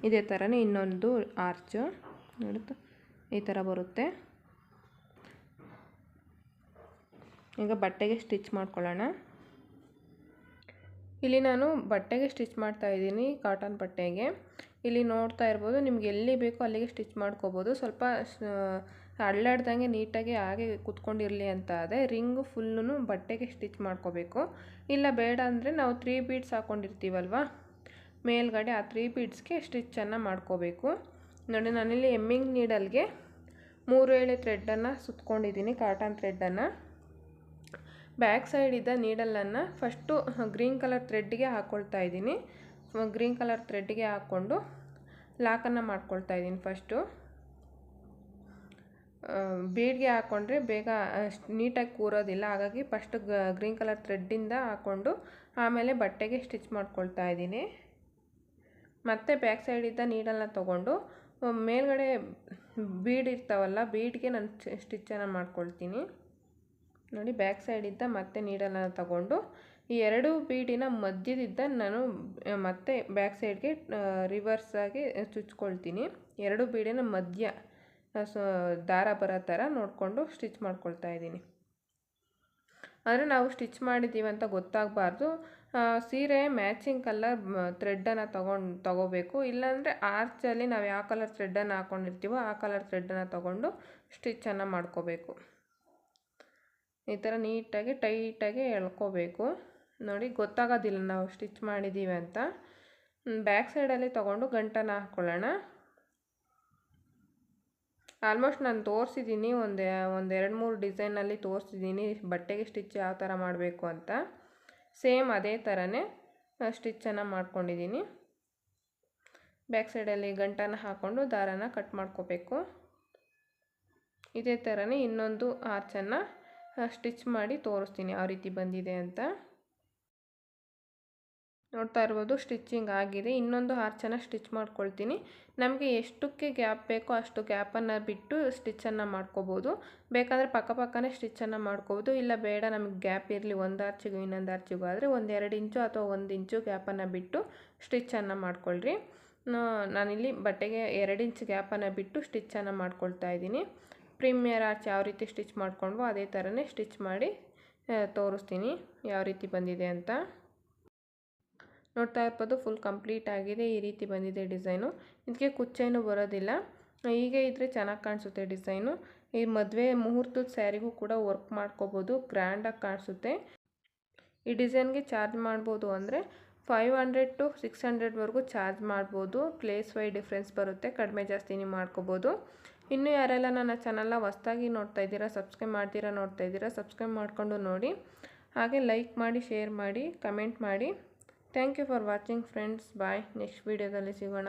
ಇದೇ ಥರನೇ ಇನ್ನೊಂದು ಆರ್ಚು ನೋಡುತ್ತಾ ಈ ಥರ ಬರುತ್ತೆ. ಈಗ ಬಟ್ಟೆಗೆ ಸ್ಟಿಚ್ ಮಾಡ್ಕೊಳ್ಳೋಣ. ಇಲ್ಲಿ ನಾನು ಬಟ್ಟೆಗೆ ಸ್ಟಿಚ್ ಮಾಡ್ತಾಯಿದ್ದೀನಿ, ಕಾಟನ್ ಬಟ್ಟೆಗೆ. ಇಲ್ಲಿ ನೋಡ್ತಾ ಇರ್ಬೋದು, ನಿಮ್ಗೆ ಎಲ್ಲಿ ಬೇಕೋ ಅಲ್ಲಿಗೆ ಸ್ಟಿಚ್ ಮಾಡ್ಕೋಬೋದು. ಸ್ವಲ್ಪ ಅಳ್ಳಾಡ್ದಂಗೆ ನೀಟಾಗಿ ಹಾಗೆ ಕುತ್ಕೊಂಡಿರಲಿ ಅಂತ ಅದೇ ರಿಂಗು ಫುಲ್ಲೂ ಬಟ್ಟೆಗೆ ಸ್ಟಿಚ್ ಮಾಡ್ಕೋಬೇಕು. ಇಲ್ಲ ಬೇಡ ಅಂದರೆ ನಾವು 3 ಬೀಡ್ಸ್ ಹಾಕ್ಕೊಂಡಿರ್ತೀವಲ್ವ ಮೇಲ್ಗಡೆ, ಆ 3 ಬೀಡ್ಸ್ಗೆ ಸ್ಟಿಚ್ಚನ್ನು ಮಾಡ್ಕೋಬೇಕು. ನೋಡಿ ನಾನಿಲ್ಲಿ ಎಮ್ಮಿಂಗ್ ನೀಡಲ್ಗೆ 3 ಎಳೆ ಥ್ರೆಡ್ಡನ್ನು ಸುತ್ಕೊಂಡಿದ್ದೀನಿ, ಕಾಟನ್ ಥ್ರೆಡ್ಡನ್ನು. ಬ್ಯಾಕ್ ಸೈಡ್ ಇದ್ದ ನೀಡಲನ್ನು ಫಸ್ಟು ಗ್ರೀನ್ ಕಲರ್ ಥ್ರೆಡ್ಗೆ ಹಾಕ್ಕೊಳ್ತಾ ಇದ್ದೀನಿ. ಗ್ರೀನ್ ಕಲರ್ ಥ್ರೆಡ್ಗೆ ಹಾಕ್ಕೊಂಡು ಲಾಕನ್ನು ಮಾಡ್ಕೊಳ್ತಾ ಇದ್ದೀನಿ. ಫಸ್ಟು ಬೀಡ್ಗೆ ಹಾಕ್ಕೊಂಡ್ರೆ ಬೇಗ ನೀಟಾಗಿ ಕೂರೋದಿಲ್ಲ, ಹಾಗಾಗಿ ಫಸ್ಟ್ ಗ್ರೀನ್ ಕಲರ್ ಥ್ರೆಡ್ಡಿಂದ ಹಾಕ್ಕೊಂಡು ಆಮೇಲೆ ಬಟ್ಟೆಗೆ ಸ್ಟಿಚ್ ಮಾಡ್ಕೊಳ್ತಾ ಇದ್ದೀನಿ. ಮತ್ತು ಬ್ಯಾಕ್ ಸೈಡಿಂದ ನೀಡಲ್ನ ತೊಗೊಂಡು ಮೇಲ್ಗಡೆ ಬೀಡ್ ಇರ್ತಾವಲ್ಲ ಬೀಡ್ಗೆ ನಾನು ಸ್ಟಿಚ್ಚನ್ನು ಮಾಡ್ಕೊಳ್ತೀನಿ. ನೋಡಿ ಬ್ಯಾಕ್ ಸೈಡಿಂದ ಮತ್ತೆ ನೀಡಲನ್ನು ತಗೊಂಡು ಈ 2 ಬೀಡಿನ ಮಧ್ಯದಿಂದ ನಾನು ಮತ್ತೆ ಬ್ಯಾಕ್ ಸೈಡ್ಗೆ ರಿವರ್ಸಾಗಿ ಚುಚ್ಕೊಳ್ತೀನಿ. 2 ಬೀಡಿನ ಮಧ್ಯ ದಾರ ಬರೋ ಥರ ನೋಡಿಕೊಂಡು ಸ್ಟಿಚ್ ಮಾಡ್ಕೊಳ್ತಾ ಇದ್ದೀನಿ. ಅಂದರೆ ನಾವು ಸ್ಟಿಚ್ ಮಾಡಿದ್ದೀವಿ ಅಂತ ಗೊತ್ತಾಗಬಾರ್ದು. ಸೀರೆ ಮ್ಯಾಚಿಂಗ್ ಕಲರ್ ಥ್ರೆಡ್ಡನ್ನು ತಗೋಬೇಕು. ಇಲ್ಲಾಂದರೆ ಆರ್ಚಲ್ಲಿ ನಾವು ಯಾವ ಕಲರ್ ಥ್ರೆಡ್ಡನ್ನು ಹಾಕ್ಕೊಂಡಿರ್ತೀವೋ ಆ ಕಲರ್ ಥ್ರೆಡ್ಡನ್ನು ತಗೊಂಡು ಸ್ಟಿಚ್ಚನ್ನು ಮಾಡ್ಕೋಬೇಕು. ಈ ಥರ ನೀಟಾಗಿ ಟೈಟಾಗಿ ಎಳ್ಕೋಬೇಕು. ನೋಡಿ ಗೊತ್ತಾಗೋದಿಲ್ಲ ನಾವು ಸ್ಟಿಚ್ ಮಾಡಿದ್ದೀವಿ ಅಂತ. ಬ್ಯಾಕ್ ಸೈಡಲ್ಲಿ ತೊಗೊಂಡು ಗಂಟನ್ನು ಹಾಕ್ಕೊಳ್ಳೋಣ. ಆಲ್ಮೋಸ್ಟ್ ನಾನು ತೋರಿಸಿದ್ದೀನಿ, ಒಂದು 2-3 ಡಿಸೈನಲ್ಲಿ ತೋರಿಸಿದ್ದೀನಿ ಬಟ್ಟೆಗೆ ಸ್ಟಿಚ್ ಯಾವ ಥರ ಮಾಡಬೇಕು ಅಂತ. ಸೇಮ್ ಅದೇ ಥರನೇ ಸ್ಟಿಚ್ಚನ್ನು ಮಾಡ್ಕೊಂಡಿದ್ದೀನಿ. ಬ್ಯಾಕ್ ಸೈಡಲ್ಲಿ ಗಂಟನ್ನು ಹಾಕ್ಕೊಂಡು ದಾರನ ಕಟ್ ಮಾಡ್ಕೋಬೇಕು. ಇದೇ ಥರನೇ ಇನ್ನೊಂದು ಆರ್ಚನ್ನು ಸ್ಟಿಚ್ ಮಾಡಿ ತೋರಿಸ್ತೀನಿ ಯಾವ ರೀತಿ ಬಂದಿದೆ ಅಂತ. ನೋಡ್ತಾ ಇರ್ಬೋದು ಸ್ಟಿಚ್ಚಿಂಗ್ ಆಗಿದೆ. ಇನ್ನೊಂದು ಆರ್ಚನ್ನು ಸ್ಟಿಚ್ ಮಾಡ್ಕೊಳ್ತೀನಿ. ನಮಗೆ ಎಷ್ಟಕ್ಕೆ ಗ್ಯಾಪ್ ಬೇಕೋ ಅಷ್ಟು ಗ್ಯಾಪನ್ನು ಬಿಟ್ಟು ಸ್ಟಿಚ್ಚನ್ನು ಮಾಡ್ಕೋಬೋದು. ಬೇಕಾದರೆ ಪಕ್ಕನೇ ಸ್ಟಿಚ್ಚನ್ನು ಮಾಡ್ಕೋಬೋದು. ಇಲ್ಲ ಬೇಡ ನಮಗೆ ಗ್ಯಾಪ್ ಇರಲಿ ಒಂದು ಆರ್ಚಿಗೂ ಇನ್ನೊಂದು ಆರ್ಚಿಗೂ ಆದರೆ 1-2 ಇಂಚು ಅಥವಾ 1 ಇಂಚು ಗ್ಯಾಪನ್ನು ಬಿಟ್ಟು ಸ್ಟಿಚ್ಚನ್ನು ಮಾಡ್ಕೊಳ್ರಿ. ನಾನಿಲ್ಲಿ ಬಟ್ಟೆಗೆ 2 ಇಂಚ್ ಗ್ಯಾಪನ್ನು ಬಿಟ್ಟು ಸ್ಟಿಚ್ಚನ್ನು ಮಾಡ್ಕೊಳ್ತಾ ಇದ್ದೀನಿ. ಪ್ರೀಮಿಯರ್ ಆರ್ಚ್ ಯಾವ ರೀತಿ ಸ್ಟಿಚ್ ಮಾಡ್ಕೊಂಡ್ವೋ ಅದೇ ಥರನೇ ಸ್ಟಿಚ್ ಮಾಡಿ ತೋರಿಸ್ತೀನಿ ಯಾವ ರೀತಿ ಬಂದಿದೆ ಅಂತ. ನೋಡ್ತಾ ಇರ್ಬೋದು ಫುಲ್ ಕಂಪ್ಲೀಟ್ ಆಗಿದೆ. ಈ ರೀತಿ ಬಂದಿದೆ ಡಿಸೈನು. ಇದಕ್ಕೆ ಕುಚ್ಚೇನು ಬರೋದಿಲ್ಲ. ಹೀಗೆ ಇದ್ದರೆ ಚೆನ್ನಾಗಿ ಕಾಣಿಸುತ್ತೆ ಡಿಸೈನು. ಈ ಮದುವೆ ಮುಹೂರ್ತದ ಸ್ಯಾರಿಗೂ ಕೂಡ ವರ್ಕ್ ಮಾಡ್ಕೋಬೋದು, ಗ್ರ್ಯಾಂಡಾಗಿ ಕಾಣಿಸುತ್ತೆ. ಈ ಡಿಸೈನ್ಗೆ ಚಾರ್ಜ್ ಮಾಡ್ಬೋದು ಅಂದರೆ 500 to 600ವರೆಗೂ ಚಾರ್ಜ್ ಮಾಡ್ಬೋದು. ಪ್ಲೇಸ್ ವೈ ಡಿಫ್ರೆನ್ಸ್ ಬರುತ್ತೆ, ಕಡಿಮೆ ಜಾಸ್ತಿ ನೀವು ಮಾಡ್ಕೋಬೋದು. ಇನ್ನೂ ಯಾರೆಲ್ಲ ನನ್ನ ಚಾನಲ್ನ ಹೊಸ್ದಾಗಿ ನೋಡ್ತಾ ಇದ್ದೀರಾ, ಸಬ್ಸ್ಕ್ರೈಬ್ ಮಾಡ್ತೀರಾ ನೋಡ್ತಾ ಇದ್ದೀರಾ, ಸಬ್ಸ್ಕ್ರೈಬ್ ಮಾಡಿಕೊಂಡು ನೋಡಿ. ಹಾಗೆ ಲೈಕ್ ಮಾಡಿ, ಶೇರ್ ಮಾಡಿ, ಕಮೆಂಟ್ ಮಾಡಿ. Thank you for watching friends. Bye. Next ವೀಡಿಯೋದಲ್ಲಿ ಸಿಗೋಣ.